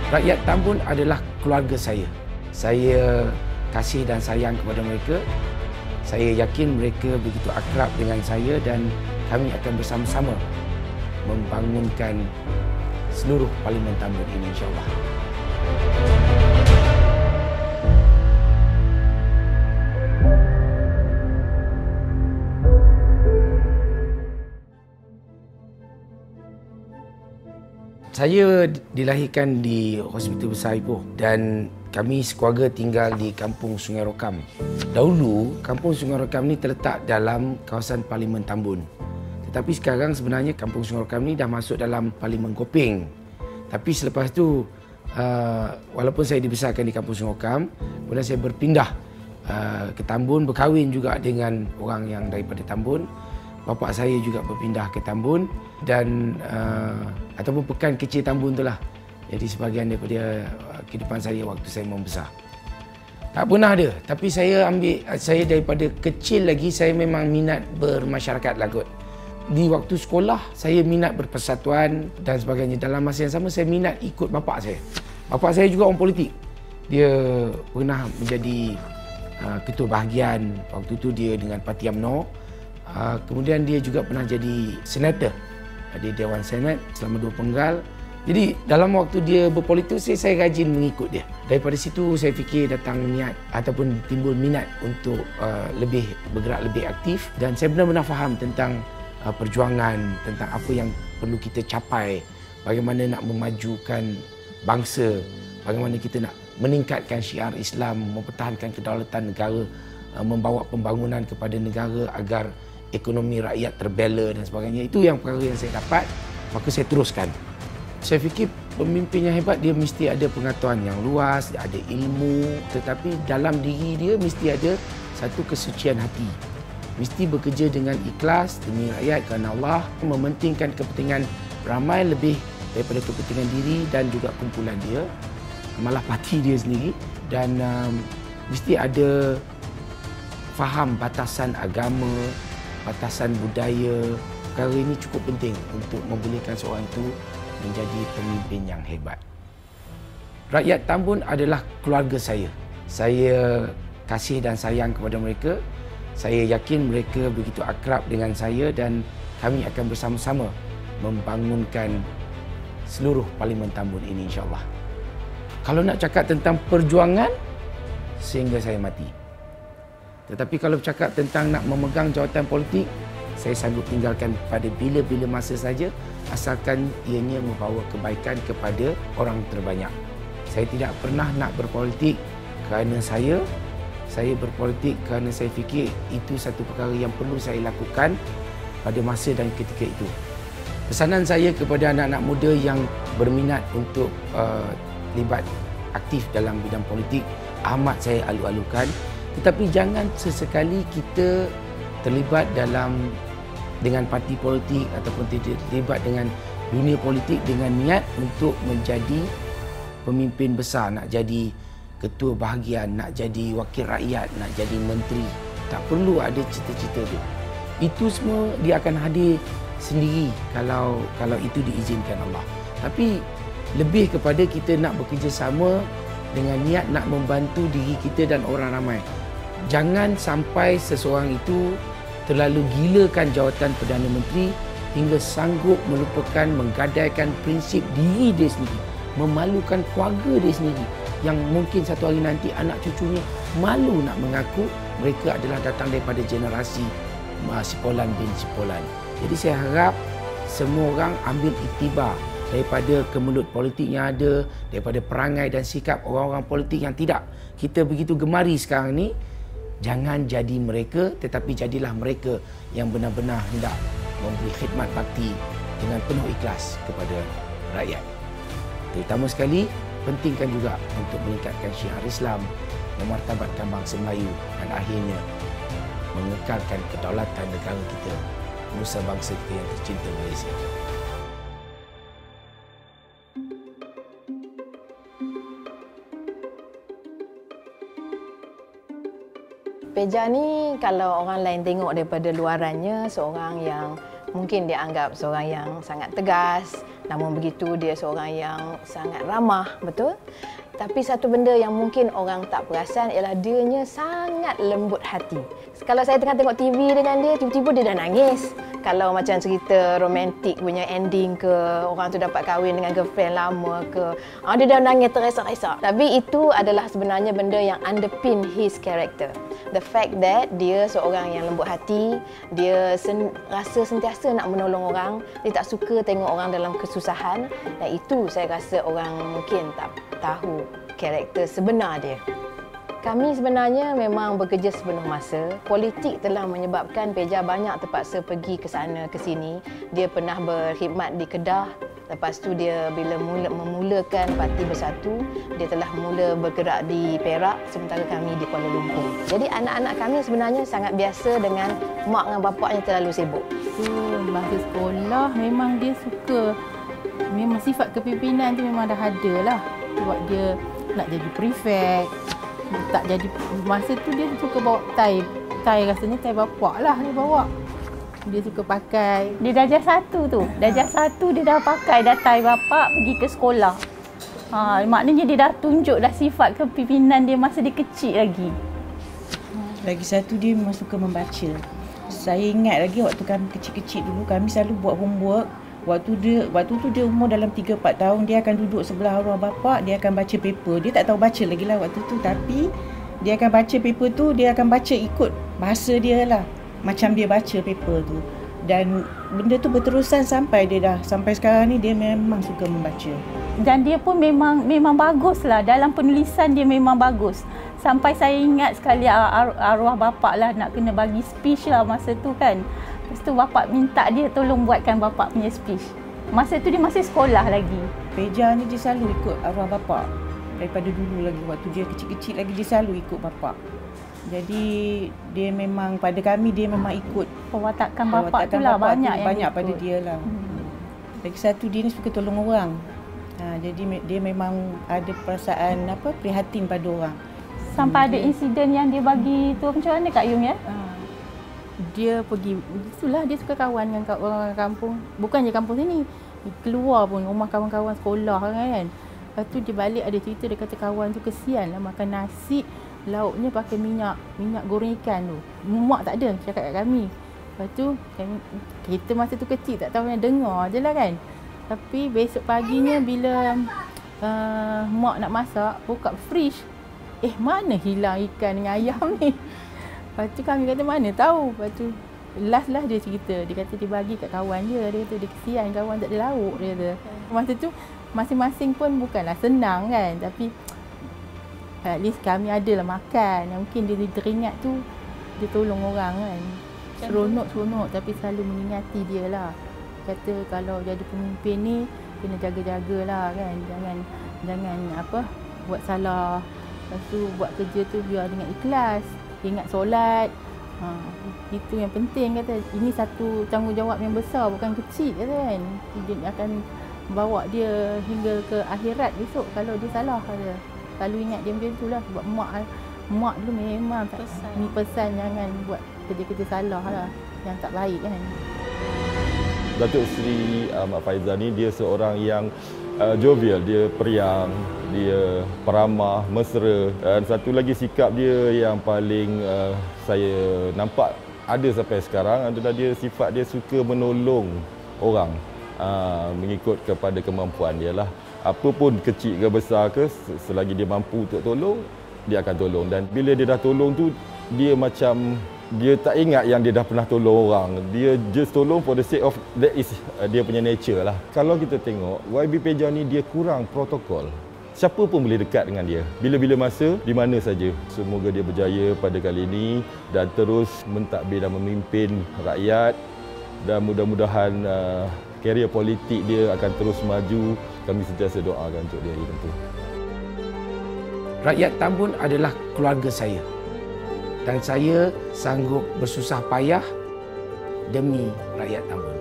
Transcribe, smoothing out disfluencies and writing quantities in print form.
Rakyat Tambun adalah keluarga saya. Saya kasih dan sayang kepada mereka. Saya yakin mereka begitu akrab dengan saya dan kami akan bersama-sama membangunkan seluruh Parlimen Tambun ini, insya-Allah. Saya dilahirkan di Hospital Besar Ipoh dan kami sekeluarga tinggal di Kampung Sungai Rokam. Dahulu, Kampung Sungai Rokam ni terletak dalam kawasan Parlimen Tambun. Tetapi sekarang sebenarnya Kampung Sungai Rokam ni dah masuk dalam Parlimen Kopeng. Tapi selepas tu, walaupun saya dibesarkan di Kampung Sungai Rokam, kemudian saya berpindah ke Tambun, berkahwin juga dengan orang yang daripada Tambun. Bapa saya juga berpindah ke Tambun dan ataupun Pekan Kecil Tambun itulah. Jadi sebahagian daripada kehidupan saya waktu saya membesar. Tak pernah ada, tapi saya daripada kecil lagi saya memang minat bermasyarakat lah kot. Di waktu sekolah saya minat berpersatuan dan sebagainya. Dalam masa yang sama saya minat ikut bapa saya. Bapa saya juga orang politik. Dia pernah menjadi ketua bahagian. Waktu itu dia dengan Parti UMNO. Kemudian dia juga pernah jadi senator di Dewan Senat selama 2 penggal. Jadi dalam waktu dia berpolitik saya rajin mengikut dia. Daripada situ saya fikir datang niat ataupun timbul minat untuk lebih bergerak lebih aktif dan saya benar-benar faham tentang perjuangan, tentang apa yang perlu kita capai, bagaimana nak memajukan bangsa, bagaimana kita nak meningkatkan syiar Islam, mempertahankan kedaulatan negara, membawa pembangunan kepada negara agar ekonomi rakyat terbela dan sebagainya. Itu yang perkara yang saya dapat, maka saya teruskan. Saya fikir pemimpin yang hebat dia mesti ada pengetahuan yang luas, dia ada ilmu, tetapi dalam diri dia mesti ada satu kesucian hati. Mesti bekerja dengan ikhlas demi rakyat kerana Allah, mementingkan kepentingan ramai lebih daripada kepentingan diri dan juga kumpulan dia, malah parti dia sendiri, dan mesti ada faham batasan agama, batasan budaya. Perkara ini cukup penting untuk membolehkan seorang itu menjadi pemimpin yang hebat. Rakyat Tambun adalah keluarga saya. Saya kasih dan sayang kepada mereka. Saya yakin mereka begitu akrab dengan saya dan kami akan bersama-sama membangunkan seluruh Parlimen Tambun ini, insya-Allah. Kalau nak cakap tentang perjuangan, sehingga saya mati. Tetapi kalau bercakap tentang nak memegang jawatan politik, saya sanggup tinggalkan pada bila-bila masa saja asalkan ianya membawa kebaikan kepada orang terbanyak. Saya tidak pernah nak berpolitik kerana saya berpolitik kerana saya fikir itu satu perkara yang perlu saya lakukan pada masa dan ketika itu. Pesanan saya kepada anak-anak muda yang berminat untuk terlibat aktif dalam bidang politik amat saya alu-alukan. Tetapi jangan sesekali kita terlibat dengan parti politik ataupun terlibat dengan dunia politik dengan niat untuk menjadi pemimpin besar, nak jadi ketua bahagian, nak jadi wakil rakyat, nak jadi menteri. Tak perlu ada cita-cita itu. Itu semua dia akan hadir sendiri kalau itu diizinkan Allah. Tapi lebih kepada kita nak bekerjasama dengan niat nak membantu diri kita dan orang ramai. Jangan sampai seseorang itu terlalu gilakan jawatan Perdana Menteri hingga sanggup melupakan menggadaikan prinsip diri dia sendiri, memalukan keluarga dia sendiri yang mungkin satu hari nanti anak cucunya malu nak mengaku mereka adalah datang daripada generasi Sipolan bin Sipolan. Jadi saya harap semua orang ambil iktibar daripada kemelut politik yang ada, daripada perangai dan sikap orang-orang politik yang tidak kita begitu gemari sekarang ni. Jangan jadi mereka, tetapi jadilah mereka yang benar-benar hendak memberi khidmat bakti dengan penuh ikhlas kepada rakyat. Terutama sekali, pentingkan juga untuk meningkatkan syiar Islam, memartabatkan bangsa Melayu dan akhirnya mengekalkan kedaulatan negara kita, nusa bangsa kita yang tercinta, Malaysia. Peja ni kalau orang lain tengok daripada luarannya seorang yang Mungkin dia anggap seorang yang sangat tegas, namun begitu dia seorang yang sangat ramah, betul? Tapi satu benda yang mungkin orang tak perasan ialah dianya sangat lembut hati. Kalau saya tengah tengok TV dengan dia, tiba-tiba dia dah nangis. Kalau macam cerita romantik punya ending ke, orang tu dapat kahwin dengan girlfriend lama ke, dia dah nangis teresa-resa. Tapi itu adalah sebenarnya benda yang underpin his character. The fact that dia seorang yang lembut hati, dia rasa sentiasa nak menolong orang, dia tak suka tengok orang dalam kesusahan, dan itu saya rasa orang mungkin tak tahu karakter sebenar dia. Kami sebenarnya memang bekerja sepenuh masa. Politik telah menyebabkan Peja banyak terpaksa pergi ke sana ke sini. Dia pernah berkhidmat di Kedah. Lepas tu dia bila memulakan Parti Bersatu, dia telah mula bergerak di Perak sementara kami di Kuala Lumpur. Jadi anak-anak kami sebenarnya sangat biasa dengan mak dan bapaknya terlalu sibuk. Masa sekolah memang dia suka, memang sifat kepimpinan tu memang dah ada lah. Sebab dia nak jadi prefect, tak jadi, masa tu dia suka bawa tie rasanya tie bapak lah dia bawa. Dia suka pakai. Dia darjah 1 tu. Darjah 1 dia dah pakai dah tie bapak pergi ke sekolah. Maknanya dia dah tunjuk dah sifat kepimpinan dia masa dia kecil lagi. Lagi satu dia memang suka membaca. Saya ingat lagi waktu kami kecil-kecil dulu, kami selalu buat homework. Waktu tu dia umur dalam 3-4 tahun, dia akan duduk sebelah arwah bapa, dia akan baca paper. Dia tak tahu baca lagi lah waktu tu, tapi dia akan baca paper tu, dia akan baca ikut bahasa dia lah. Macam dia baca paper tu. Dan benda tu berterusan sampai sekarang ni dia memang suka membaca. Dan dia pun memang bagus lah, dalam penulisan dia memang bagus. Sampai saya ingat sekali arwah bapak lah nak kena bagi speech lah masa tu kan. Lepas tu bapak minta dia tolong buatkan bapak punya speech. Masa tu dia masih sekolah lagi. Peja ni dia selalu ikut arwah bapak. Daripada dulu lagi, waktu dia kecil-kecil lagi dia selalu ikut bapak. Jadi dia memang, pada kami dia memang ikut Perwatakan bapak tu lah banyak pada dia lah. Lagi satu, dia ni suka tolong orang. Jadi dia memang ada perasaan prihatin pada orang. Sampai ada insiden yang dia bagi tu macam mana Kak Yung ya? Dia pergi, itulah dia suka kawan dengan orang kampung. Bukan je kampung sini, keluar pun rumah kawan-kawan sekolah kan. Lepas tu dia balik ada cerita, dia kata kawan tu kesian lah makan nasi, lauknya pakai minyak goreng ikan tu. Mak tak ada cakap kat kami. Lepas tu kita masa tu kecil tak tahu, dengar je lah kan. Tapi besok paginya bila mak nak masak, buka fridge, mana hilang ikan dengan ayam ni. Lepas tu kami kata mana tahu. Lepas tu last dia cerita, dia kata dia bagi kat kawan dia. Dia kata dia kesian kawan tak ada lauk, dia kata. Masa tu masing-masing pun bukanlah senang kan, tapi at least kami adalah makan. Yang mungkin dia teringat tu, dia tolong orang kan. Seronok tapi selalu mengingati dia lah. Kata kalau jadi pemimpin ni kena jaga-jagalah kan. Jangan buat salah. Lepas tu buat kerja tu biar dengan ikhlas. Ingat solat. Itu yang penting kata. Ini satu tanggungjawab yang besar, bukan kecil kata kan. Dia akan bawa dia hingga ke akhirat besok kalau dia salah kata. Selalu ingat dia macam itulah. Sebab mak dulu memang ni pesan jangan buat kerja-kerja salah lah, yang tak baik kan. Datuk Seri Mak Faizal ni dia seorang yang jovial, dia periang, dia peramah, mesra. Dan satu lagi sikap dia yang paling saya nampak ada sampai sekarang adalah dia sifat dia suka menolong orang mengikut kepada kemampuan dia lah. Apa pun kecil ke besar ke, selagi dia mampu untuk tolong, dia akan tolong. Dan bila dia dah tolong tu, dia macam dia tak ingat yang dia dah pernah tolong orang. Dia just tolong for the sake of, that is dia punya nature lah. Kalau kita tengok, YB Peja ni dia kurang protokol. Siapa pun boleh dekat dengan dia. Bila-bila masa, di mana saja. Semoga dia berjaya pada kali ini dan terus mentadbir dan memimpin rakyat. Dan mudah-mudahan karier politik dia akan terus maju. Kami sentiasa doakan untuk dia tentu. Rakyat Tambun adalah keluarga saya. Dan saya sanggup bersusah payah demi rakyat Tambun.